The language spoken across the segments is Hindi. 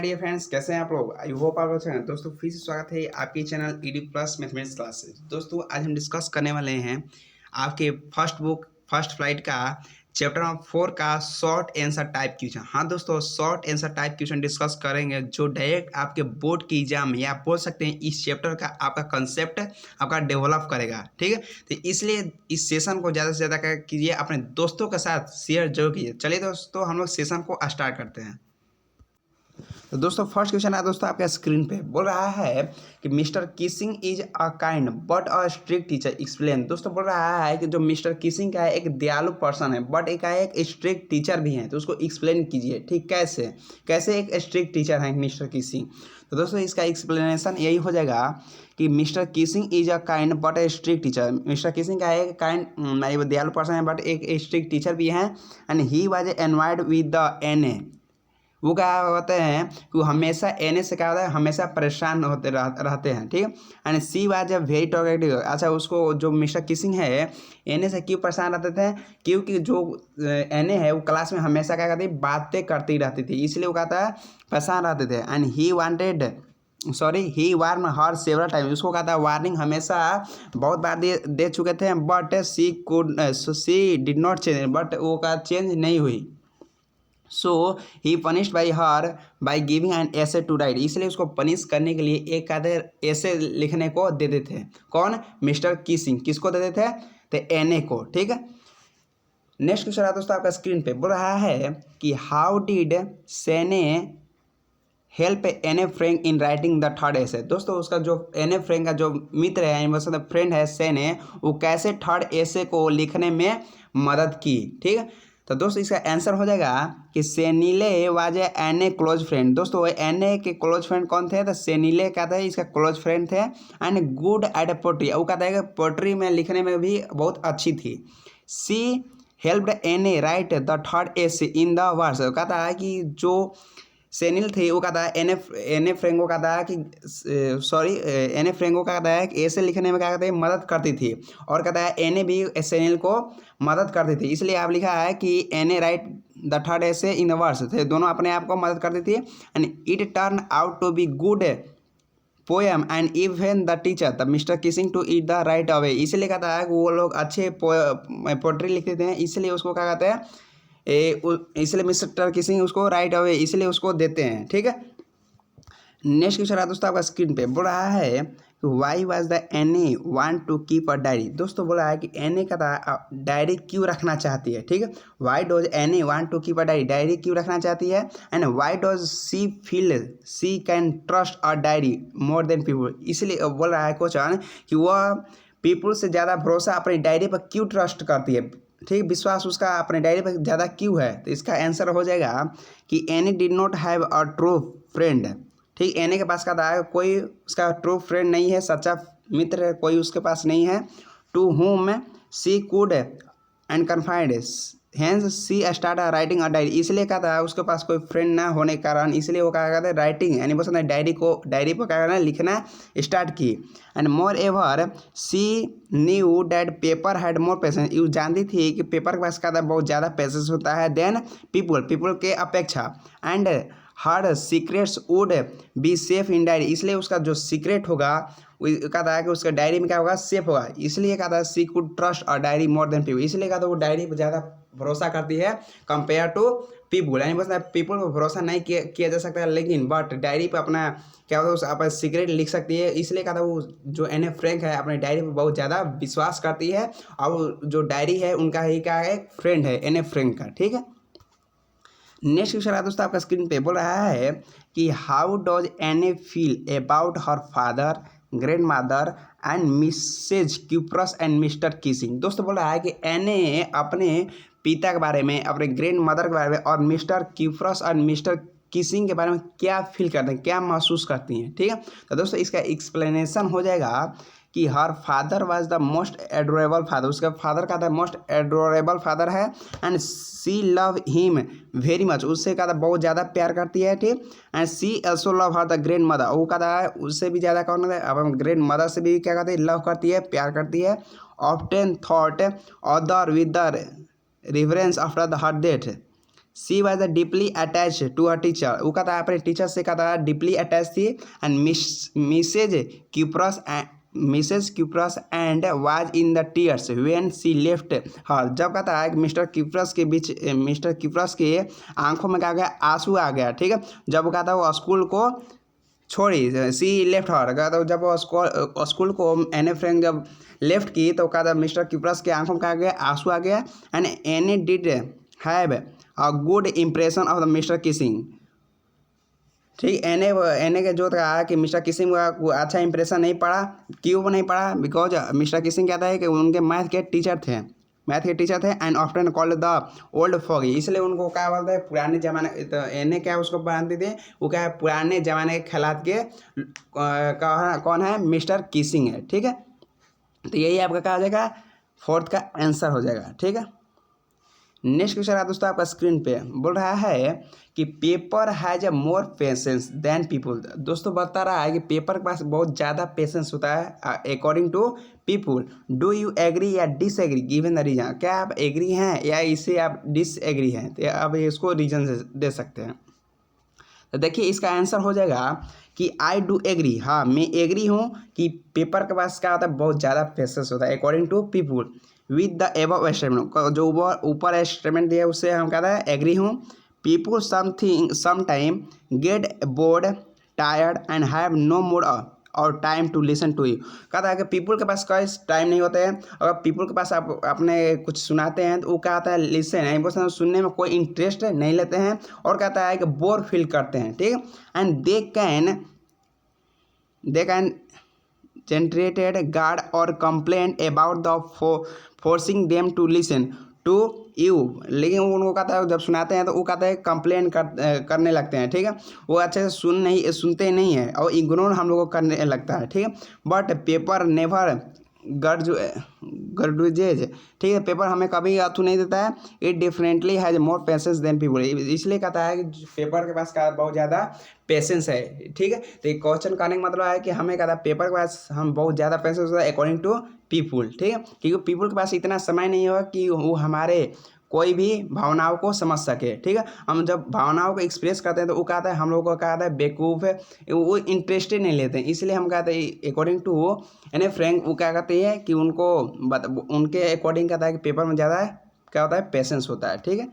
डियर फ्रेंड्स, कैसे हैं आप लोग? आई होप आप लोग अच्छे हैं। दोस्तों फिर से स्वागत है आपके channel ED plus mathematics classes. दोस्तों आज हम डिस्कस करने वाले हैं आपके फर्स्ट बुक फर्स्ट फ्लाइट का चैप्टर नंबर 4 का शॉर्ट आंसर टाइप क्वेश्चन। हाँ दोस्तों, short answer type question discuss करेंगे जो डायरेक्ट आपके बोर्ड की एग्जाम या आप बोल सकते हैं इस चैप्टर का आपका कंसेप्ट आपका डेवलप करेगा। ठीक है, तो इसलिए इस सेशन को ज़्यादा से ज़्यादा कीजिए, अपने दोस्तों के साथ शेयर जरूर कीजिए। चलिए दोस्तों हम लोग सेशन को स्टार्ट करते हैं। तो दोस्तों फर्स्ट क्वेश्चन है दोस्तों आपके स्क्रीन पे, बोल रहा है कि mister Keesing is a kind but a strict teacher, explain. दोस्तों बोल रहा है कि जो मिस्टर किसिंग का है एक दयालु पर्सन है बट एक स्ट्रिक्ट टीचर भी है, तो उसको एक्सप्लेन कीजिए। ठीक, कैसे कैसे एक स्ट्रिक्ट टीचर है मिस्टर किसिंग। तो दोस्तों इसका एक्सप्लेनेशन यही हो जाएगा कि mister Keesing is a kind but A strict teacher. Mister Keesing का एक काइंड दयालु पर्सन है बट एक स्ट्रिक्ट टीचर भी है। And he was annoyed with the Anne. वो क्या होते हैं कि वो हमेशा एन से क्या होता है, हमेशा परेशान होते रहते हैं। ठीक है, and she was very talkative. अच्छा, उसको जो मिस्टर किसिंग है एन से क्यों परेशान रहते थे? क्योंकि जो एन है वो क्लास में हमेशा क्या करती, बातें करती रहती थी, इसलिए वो कहता है परेशान रहते थे। And he warn her several time. उसको कहता है वार्निंग हमेशा बहुत बार दे चुके थे, but she did not change, but वो का चेंज नहीं हुई। So he punished by her by giving an essay to write. इसलिए उसको पनिश करने के लिए एक आधे ऐसे लिखने को देते थे। कौन? Mister Keesing. किसको देते थे? तो एन को। ठीक है, नेक्स्ट क्वेश्चन है दोस्तों आपका स्क्रीन पे, बोल रहा है कि how did Sanne help Anne Frank in writing the third essay. दोस्तों उसका जो एन फ्रैंक का जो मित्र है, फ्रेंड है सेने, वो कैसे थर्ड एसे को लिखने में मदद की। ठीक है, तो दोस्तों इसका आंसर हो जाएगा कि Sanne was Anne a close friend. दोस्तों एन ए के क्लोज फ्रेंड कौन थे? तो सेनिले कहते हैं इसका क्लोज फ्रेंड थे। एंड गुड एट पोट्री, वो कहता है कि पोट्री में लिखने में भी बहुत अच्छी थी। She helped Anne A write the third essay in the verse. कहता है कि जो सेनिल थे वो कहता है एन ए फ्रेंको कहता है कि एन ए फ्रेंको कहता है कि ऐसे लिखने में क्या कहते हैं मदद करती थी, और कहता है एन ए भी सेनिल को मदद करती थी। इसलिए आप लिखा है कि N A write the third essay in the verse, थे दोनों अपने आप को मदद करती थी। And it turn out to be good poem and even the teacher the mister Keesing to eat the right away. इसलिए कहता है कि वो लोग अच्छे पोएट्री लिखते हैं, इसलिए उसको क्या कहते हैं इसलिए मिस्टर किसिंग उसको राइट अवे इसलिए उसको देते हैं। ठीक है, नेक्स्ट क्वेश्चन है दोस्तों आपका स्क्रीन पे, बोल रहा है कि why was the Anne want to keep a diary. दोस्तों बोला है कि एन ए का डायरी क्यों रखना चाहती है। ठीक है, why does Anne want to keep a diary, diary क्यों रखना चाहती है। And why does she feel she can trust a diary more than people. इसलिए बोल रहा है क्वेश्चन कि वह पीपल से ज़्यादा भरोसा अपनी डायरी पर क्यों ट्रस्ट करती है। ठीक, विश्वास उसका अपने डायरी पर ज़्यादा क्यों है? तो इसका आंसर हो जाएगा कि Anne did not have a true friend. ठीक, एने के पास का है कोई उसका ट्रू फ्रेंड नहीं है, सच्चा मित्र कोई उसके पास नहीं है। To whom she could and confide, hence she start writing a diary. इसलिए कहता है उसके पास कोई फ्रेंड ना होने के कारण इसलिए वो क्या कहते हैं राइटिंग यानी बस डायरी पर क्या करना है लिखना स्टार्ट की। And more ever see new that paper had more patience. You जानती थी कि पेपर के पास का बहुत ज़्यादा पेशेंस होता है देन पीपल के अपेक्षा। And her secrets would be safe in diary. इसलिए उसका जो सीक्रेट होगा कहता है कि उसका डायरी में क्या होगा, सेफ होगा। इसलिए कहता है she could trust a diary more than people. इसलिए कहता है वो डायरी पर ज़्यादा भरोसा करती है कंपेयर टू पीपल। यानी बस पीपल पर भरोसा नहीं किया जा सकता है, लेकिन बट डायरी पर अपना क्या होता है अपना सीक्रेट लिख सकती है। इसलिए कहता है वो जो एन ए फ्रैंक है अपने डायरी पर बहुत ज़्यादा विश्वास करती है, और जो डायरी है उनका ही क्या है फ्रेंड है एन ए फ्रैंक का। ठीक है, नेक्स्ट क्वेश्चन है दोस्तों आपका स्क्रीन पे, बोल रहा है कि how does Anne feel about her father grand mother and Mrs Kuperus and Mr Keesing. दोस्तों बोल रहा है कि एन ए अपने पिता के बारे में, अपने ग्रैंड मदर के बारे में और मिस्टर क्यूप्रस और मिस्टर किसिंग के बारे में क्या फील करते हैं, क्या महसूस करती हैं। ठीक है, तो दोस्तों इसका एक्सप्लेनेशन हो जाएगा कि her father was the most adorable father. उसका फादर का मोस्ट एडोरेबल फादर है। And she love him very much, उससे कहता बहुत ज़्यादा प्यार करती है। ठीक, and she also love her the grand mother, वो कहता है उससे भी ज़्यादा कौन है अब ग्रैंड मदर से भी क्या कहते हैं लव करती है, प्यार करती है। Often thought other with the reverence after the her death. She was deeply attach to a teacher, वो कहता है अपने टीचर से कहता है डीपली अटैच थी। And Mrs Kuperus and was in the tears when she left her, जब कहता है मिस्टर क्यूप्रस के आंखों में क्या गया, आंसू आ गया, ठीक है, जब वो कहता है वो स्कूल को छोड़ी, सी लेफ्ट हर, कहता है जब वो स्कूल को एने फ्रैंक जब लेफ्ट की तो कहता है मिस्टर क्यूप्रस के आंखों में क्या गया, आंसू आ गया। एंड एने did have a good impression of the mister kissing, ठीक, एने के जो कहा कि मिस्टर किसिंग का अच्छा इंप्रेशन नहीं पड़ा, क्यों नहीं पड़ा, बिकॉज मिस्टर किसिंग कहता है कि उनके मैथ के टीचर थे and often called the old foggy, इसलिए उनको क्या बोलते हैं पुराने जमाने, तो एने क्या उसको जानते थे, वो क्या है पुराने जमाने के ख्यालात के कौन है, मिस्टर किसिंग है, ठीक है। तो यही आपका कहा जाएगा, फोर्थ का आंसर हो जाएगा, ठीक है। नेक्स्ट क्वेश्चन है दोस्तों आपका स्क्रीन पे, बोल रहा है कि paper has a more patience than people, दोस्तों बता रहा है कि पेपर के पास बहुत ज़्यादा पेशेंस होता है according to people. Do you agree या डिसएग्री गिवन द रीजन, क्या आप एग्री हैं या इसे आप डिसएग्री हैं, तो आप इसको रीजन दे सकते हैं। तो देखिए इसका आंसर हो जाएगा कि आई डू एग्री, हाँ मैं एग्री हूँ कि पेपर के पास क्या होता है, बहुत ज़्यादा पेशेंस होता है according to people with the above statement, जो ऊपर स्टेटमेंट दिया उससे हम कहते हैं एग्री हूँ। People some time get bored tired and have no mood और time to listen to you, कहता है कि पीपल के पास कोई टाइम नहीं होता है, अगर पीपल के पास आप अपने कुछ सुनाते हैं तो वो कहता है लिसन है, वो सुनने में कोई इंटरेस्ट नहीं लेते हैं, और कहता है कि बोर फील करते हैं, ठीक है। And they can generated guard or complaint about the forcing them to listen to you, लेकिन उनको कहता है जब सुनाते हैं तो वो कहता है कंप्लेन करने लगते हैं, ठीक है, वो अच्छे से सुनते नहीं हैं और इग्नोर हम लोगों को करने लगता है, ठीक है। बट पेपर नेवर गर्डुजेज, ठीक है, पेपर हमें कभी अथू नहीं देता है। It differently has more patience than people, इसलिए कहता है कि पेपर के पास का बहुत ज़्यादा पेशेंस है, ठीक है। तो ये क्वेश्चन करने का मतलब है कि हमें कहता है पेपर के पास हम बहुत ज़्यादा पेशेंस होता है अकॉर्डिंग टू पीपुल, ठीक है, क्योंकि पीपुल के पास इतना समय नहीं होगा कि वो हमारे कोई भी भावनाओं को समझ सके, ठीक है। हम जब भावनाओं को एक्सप्रेस करते हैं तो वो कहता है हम लोग को कहता है बेवकूफ़ है, वो इंटरेस्टेड नहीं लेते हैं, इसलिए हम कहते हैं अकॉर्डिंग टू यानी फ्रैंक वो क्या कहते हैं कि उनको उनके अकॉर्डिंग कहता है कि पेपर में ज़्यादा क्या होता है, पेशेंस होता है, ठीक है।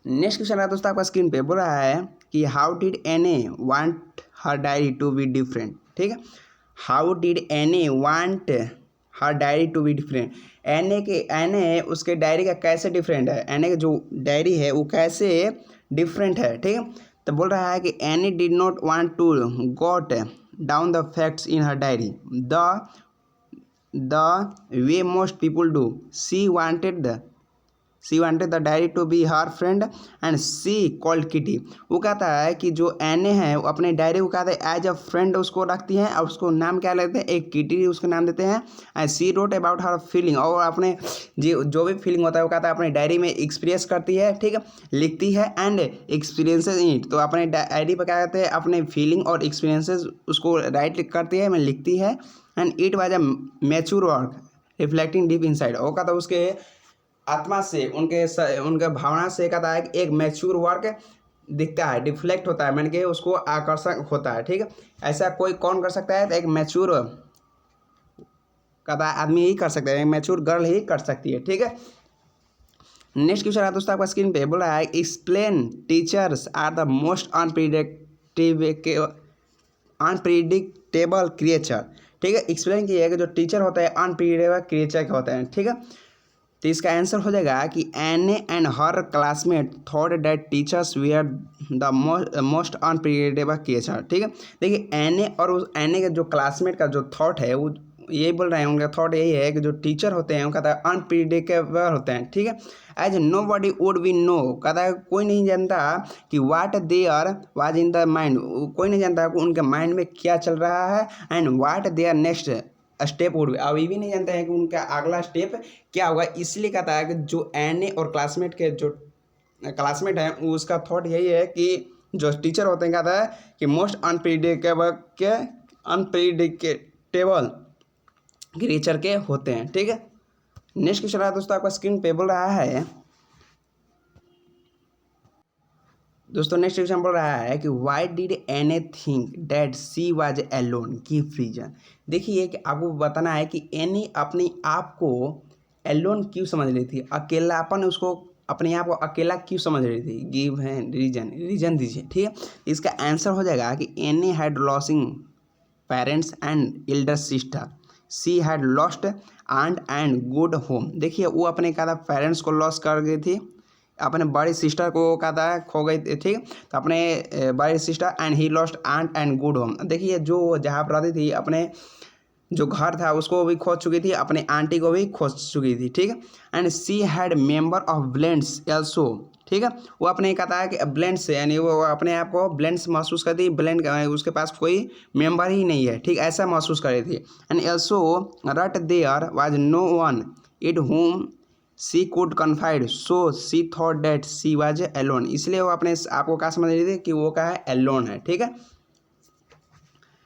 नेक्स्ट क्वेश्चन है दोस्तों आपका स्क्रीन पे, बोल रहा है कि how did Anne want her diary to be different, ठीक है, how did Anne want her diary to be different, Anne उसके डायरी का कैसे डिफरेंट है, एने का जो डायरी है वो कैसे डिफरेंट है, ठीक है। तो बोल रहा है कि Anne did not want to jot down the facts in her diary the way most people do, she wanted the diary to be her friend and she called Kitty, वो कहता है कि जो एने है वो अपने डायरी को कहते हैं एज अ फ्रेंड उसको रखती हैं और उसको नाम क्या लेते हैं, एक किटी उसको नाम देते हैं। And she wrote about her feeling, और अपने जो भी फीलिंग होता है वो कहता है अपने डायरी में एक्सप्रेस करती है, ठीक है, लिखती है। एंड एक्सपीरियंसेस इन इट, तो अपने डायरी पर क्या कहते हैं अपने फीलिंग और एक्सपीरियंसेस उसको राइट करती है, मैं लिखती है। And it was a mature work reflecting deep inside, वो कहता है उसके आत्मा से उनके भावना से कहता है कि एक मैच्योर वर्क दिखता है, डिफ्लेक्ट होता है, मैंने कि उसको आकर्षक होता है, ठीक है। ऐसा कोई कौन कर सकता है, तो एक मैच्योर कहता है आदमी ही कर सकता है, एक मैच्योर गर्ल ही कर सकती है, ठीक है। नेक्स्ट क्वेश्चन है दोस्तों आपका स्क्रीन पे, बोल रहा है explain teachers are the most unpredictable creature, ठीक है, एक्सप्लेन किया है कि जो टीचर होता है अनप्रिडिक्टेबल क्रिएचर के होते हैं, ठीक है। तो इसका आंसर हो जाएगा कि Anne and her classmate thought that teachers were the most unpredictable creature, ठीक है। देखिए एने और उस एने के जो क्लासमेट का जो थॉट है वो यही बोल रहे हैं, उनका थॉट यही है कि जो टीचर होते हैं वो कहता है अनप्रिडिक्टेबल होते हैं, ठीक है। As nobody would be know, कहता है कोई नहीं जानता कि what there was in the mind, कोई नहीं जानता कि उनके माइंड में क्या चल रहा है। And what their next step would be, अब ये भी नहीं जानते हैं कि उनका अगला स्टेप क्या होगा, इसलिए कहता है कि जो एने और क्लासमेट के जो क्लासमेट हैं उसका थॉट यही है कि जो टीचर होते हैं कहता है कि मोस्ट अनप्रिडिक्टेबल क्रिएचर के होते हैं, ठीक है। नेक्स्ट क्वेश्चन है दोस्तों आपका स्क्रीन पे, बोल रहा है दोस्तों नेक्स्ट क्वेश्चन बोल रहा है कि why did Anne think that she was alone, give reason. देखिए कि आपको बताना है कि एन ए अपने आप को एलोन क्यों समझ रही थी, अकेलापन उसको अपने आप को अकेला क्यों समझ रही थी, गिव है रीजन दीजिए। ठीक है, इसका आंसर हो जाएगा कि Anne had losing parents and elder sister, she had lost aunt and good home. देखिए वो अपने क्या था पेरेंट्स को लॉस कर गई थी, अपने बड़ी सिस्टर को क्या था खो गई थी। ठीक, तो अपने बड़ी sister and he lost aunt and good home. देखिए जो जहाँ पर रहती थी अपने जो घर था उसको भी खोज चुकी थी, अपने आंटी को भी खोज चुकी थी। ठीक है, and she had member of blends also. ठीक है, वो अपने कहता है कि ब्लेंड्स यानी वो अपने आप को ब्लेंड्स महसूस करती, ब्लेंड उसके पास कोई मेंबर ही नहीं है। ठीक, ऐसा महसूस कर रही थी। And also rut there was no one it home she could confide, so she thought that she was alone. इसलिए वो अपने आप को क्या समझ रही थी कि वो क्या है, एलोन है। ठीक है,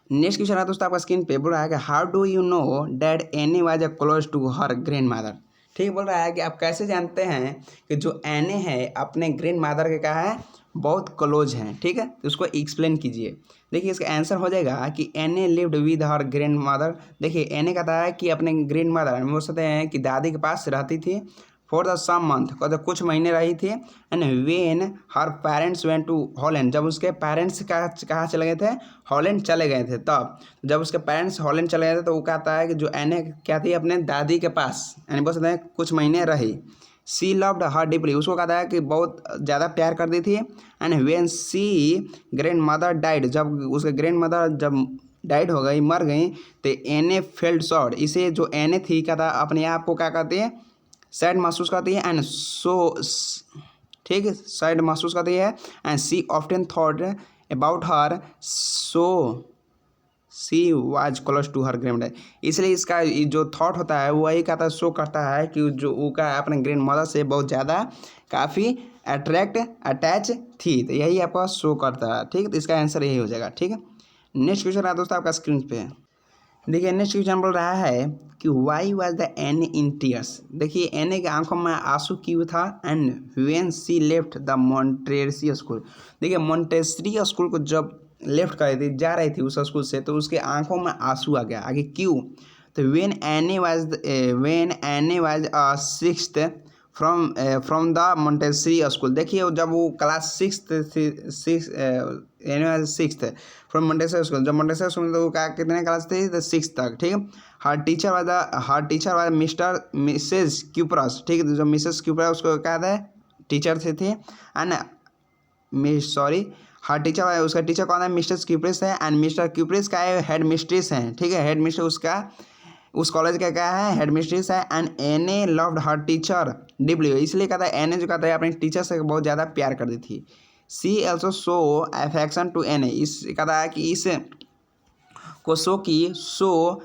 नेक्स्ट क्वेश्चन है दोस्तों आपका स्क्रीन पे, बोल रहा है कि how do you know that Anne was a close to her grand mother. ठीक, बोल रहा है कि आप कैसे जानते हैं कि जो एने है अपने ग्रैंड मदर के क्या है, बहुत क्लोज हैं। ठीक है, तो उसको एक्सप्लेन कीजिए। देखिए इसका आंसर हो जाएगा कि एने lived with her grand mother. देखिए एने कहता है कि अपने ग्रैंड मदर बोल सकते हैं कि दादी के पास रहती थी फॉर द सम मंथ, कहते कुछ महीने रही थी। And when her parents went to Holland, जब उसके पेरेंट्स कहाँ चले गए थे, हॉलैंड चले गए थे। तब जब उसके पेरेंट्स हॉलैंड चले गए थे तो वो कहता है कि जो एने क्या थी अपने दादी के पास, यानी बोल सकते हैं कुछ महीने रही। सी लव्ड हर डीपली, उसको कहता है कि बहुत ज़्यादा प्यार करती थी। And when she grand mother died, जब उसके ग्रैंड मदर जब डाइड हो गई, मर गई, तो एने फेल्ट सॉड, इसे जो एने थी कहता अपने आप को क्या कहती है, सैड महसूस करती है। एंड सो ठीक है, सैड महसूस करती है। And she often thought about her, so she was close to her grand mother. इसलिए इसका जो थॉट होता है वही कहता है, शो करता है कि जो वो का अपने ग्रैंड मदर से बहुत ज़्यादा काफ़ी अटैच थी। तो यही आपका शो करता है। ठीक है, तो इसका आंसर यही हो जाएगा। ठीक है, नेक्स्ट क्वेश्चन है दोस्तों आपका स्क्रीन पे। देखिए नेक्स्ट क्वेश्चन बोल रहा है कि वाई वाज द एने इन टीयर्स। देखिए एने के आंखों में आंसू क्यों था। And when she left the Montessori school. देखिए मोंटेसरी स्कूल को जब लेफ्ट कर रही थी, जा रही थी उस स्कूल से, तो उसके आंखों में आंसू आ गया। आगे क्यों, तो व्हेन एने was sixth from the Montessori school. देखिए जब वो class six from Montessori school, जब मोंटेसरी स्कूल तो क्या कितने क्लास थे, तो सिक्स तक। ठीक है, her teacher was Mister Mrs Kuperus. ठीक है, जो मिसेस क्यूपरस उसको क्या था, टीचर थे। एंड सॉरी हर टीचर, उसका टीचर कौन है, मिस्टर क्यूपरस है। एंड मिस्टर क्यूपरस का हेड मिस्ट्रेस है। ठीक है, हेड मिस्ट्रेस उसका उस कॉलेज का क्या है, हेड मिस्ट्रेस है। एंड एने लव्ड हर टीचर डीपली, इसलिए कहता है एने जो कहता है अपने टीचर से बहुत ज़्यादा प्यार करती थी। सी ऑल्सो शो अफेक्शन टू एने, इस कहता है कि इस को शो की, सो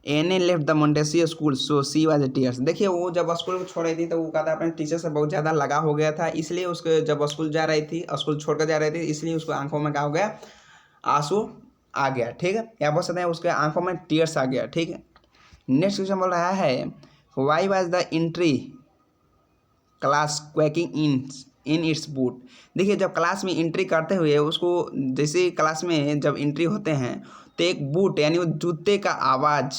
एने left the Montessori school, so she was tears. देखिए वो जब स्कूल को छोड़ रही थी तो वो कहता है अपने टीचर से बहुत ज़्यादा लगा हो गया था, इसलिए उसको जब स्कूल जा रही थी, स्कूल छोड़कर जा रही थी, इसलिए उसको आंखों में क्या हो गया, आंसू आ गया। ठीक है, या बोल सकते हैं उसके आंखों में टीयर्स आ गया। ठीक है, नेक्स्ट क्वेश्चन बोल रहा है why was the entire class quaking in its boots. देखिए जब क्लास में एंट्री करते हुए उसको, जैसे क्लास में जब एंट्री होते हैं तो एक बूट यानी वो जूते का आवाज़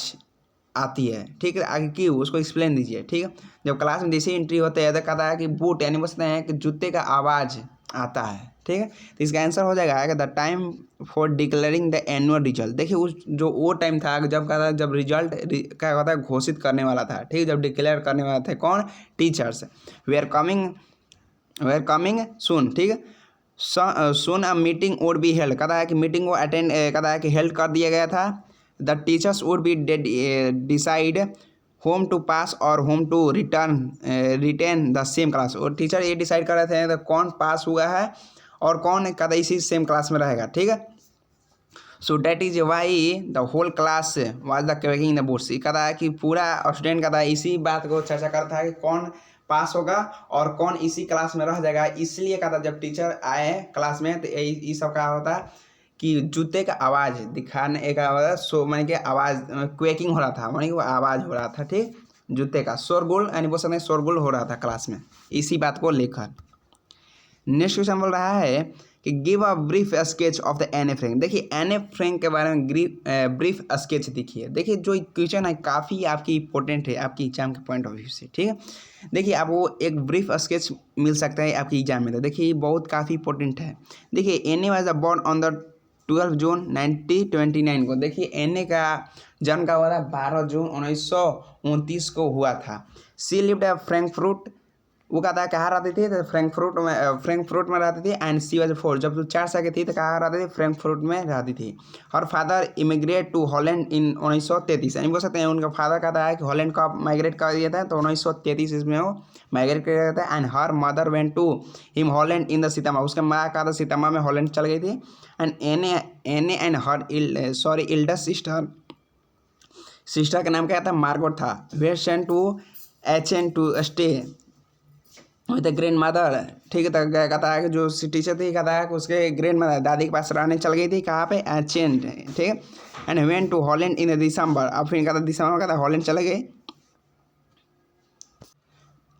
आती है। ठीक है, आगे क्यों उसको एक्सप्लेन दीजिए। ठीक है, जब क्लास में जैसे एंट्री होते हैं तो कहता है कि बूट यानी बोलते हैं कि जूते का आवाज़ आता है। ठीक है, तो इसका आंसर हो जाएगा कि the time for declaring the annual result. देखिए उस जो वो टाइम था जब कहता जब रिजल्ट क्या होता है, घोषित करने वाला था। ठीक है, जब डिक्लेयर करने वाला थे कौन, teachers. We are coming soon. ठीक है, soon a meeting would be held, कहता है कि मीटिंग को अटेंड कहता है कि हेल्ड कर दिया गया था। The teachers would be decide whom to pass और whom to retain the same class. और टीचर ये डिसाइड कर रहे थे तो कौन पास हुआ है और कौन कहता है इसी सेम क्लास में रहेगा। ठीक है, so that is why the whole class was the quaking the boards. कहता है कि पूरा स्टूडेंट कहता है इसी बात को चर्चा करता है कि कौन पास होगा और कौन इसी क्लास में रह जाएगा। इसलिए कहता जब टीचर आए क्लास में तो ये सब क्या होता है कि जूते का आवाज़ दिखाने एक आवाज़, सो मैंने कि आवाज़ क्वेकिंग हो रहा था, मैंने कि वो आवाज़ हो रहा था। ठीक, जूते का शोरगुल यानी बोल सकते हैं शोरगुल हो रहा था क्लास में, इसी बात को लेकर। नेक्स्ट क्वेश्चन बोल रहा है कि give a brief sketch of the एने फ्रैंक। देखिए एने फ्रैंक के बारे में ब्रीफ स्केच दिखिए। देखिए जो क्वेश्चन है काफ़ी आपकी इंपॉर्टेंट है आपकी एग्जाम के पॉइंट ऑफ व्यू से, ठीक है। देखिए आपको एक ब्रीफ स्केच मिल सकता है आपकी एग्जाम में, तो देखिए ये बहुत काफ़ी इंपॉर्टेंट है। देखिए एने वाज बॉर्न ऑन द 12 जून 1929 को। देखिए एने का जन्म का हुआ था 12 जून 1929 को हुआ था। सी लिव्ड एट फ्रैंकफर्ट, वो कहता है कहाँ रहती थी, तो फ्रैंकफर्ट में रहती थी। एंड सी वाज 4, जब 4 साल की थी तो कहाँ रहती थी, फ्रैंकफर्ट में रहती थी। और फादर इमिग्रेट टू हॉलैंड इन 1933, यानी बोल सकते हैं उनका फादर कहता है कि हॉलैंड का माइग्रेट कर दिया था, तो 1933 इसमें वो माइग्रेट कर दिया था। And her mother went to him Holland in the सीतामा, उसके माँ का था सीतामा में हॉलैंड चल गई थी। एंड एने एंड हर इल्डस्ट सिस्टर का नाम क्या था, मार्गोट था। Where sent to Aachen to stay with grand mother, ठीक है। तो कहता है कि जो टीचर थी कहता है कि उसके ग्रैंड मदर दादी के पास रहने चल गई थी, कहाँ पे, एचेन, ठीक है। एंड वेंट टू हॉलैंड इन दिसंबर, अब फिर कहता दिसंबर कहता हॉलैंड चले गए।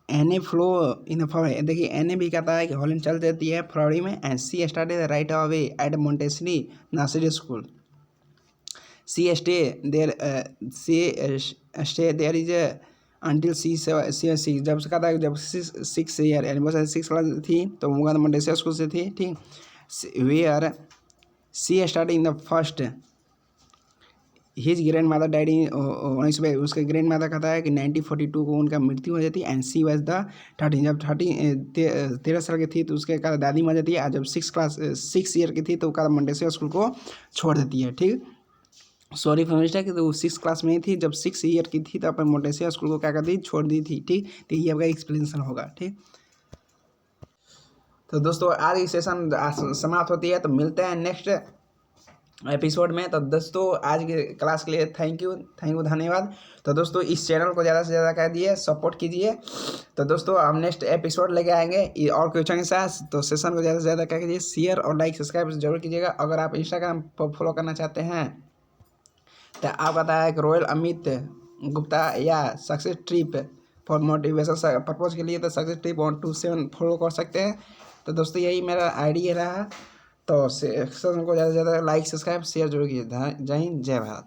एने फ्लो इन फरवरी, देखिए एने भी कहता है कि हॉलैंड चल जाती है फरवरी में। And she started right away at Montessori nursery school. She stay there is until she 6, जब से कहता है जब 6 ईयर यानी बहुत सारी 6 क्लास थी तो वो मोंटेसरी स्कूल से थी, ठीक। Where she start in the first his grand mother daddy 19, उसके ग्रैंड मदर कहता है कि 1942 को उनका मृत्यु हो जाती है। एंड सी वाज द 13, जब 13 साल की थी तो उसके कहता दादी मर जाती है। जब 6 ईयर की थी तो कहता मोंटेसरी स्कूल को छोड़ देती है, ठीक। सॉरी फॉर मिस्टेक, तो वो 6 क्लास में ही थी, जब 6 ईयर की थी तो अपन मोंटेसरी स्कूल को क्या कर दी, छोड़ दी थी, ठीक। तो ये आपका एक्सप्लेनेशन होगा, ठीक। तो दोस्तों आज की सेशन समाप्त होती है, तो मिलते हैं नेक्स्ट एपिसोड में। तो दोस्तों आज के क्लास के लिए थैंक यू धन्यवाद। तो दोस्तों इस चैनल को ज़्यादा से ज़्यादा कर दिए सपोर्ट कीजिए। तो दोस्तों हम नेक्स्ट एपिसोड लेके आएंगे और क्वेश्चन के साथ। तो सेशन को ज़्यादा से ज़्यादा कर कीजिए, शेयर और लाइक सब्सक्राइब जरूर कीजिएगा। अगर आप इंस्टाग्राम पर फॉलो करना चाहते हैं तो आप बताया है कि रॉयल अमित गुप्ता या success trip for motivation purpose के लिए, तो सक्सेस ट्रिप 127 फॉलो कर सकते हैं। तो दोस्तों यही मेरा आईडी रहा। तो सेक्शन को ज़्यादा से ज़्यादा लाइक सब्सक्राइब शेयर जरूर कीजिए। जय हिंद, जय भारत।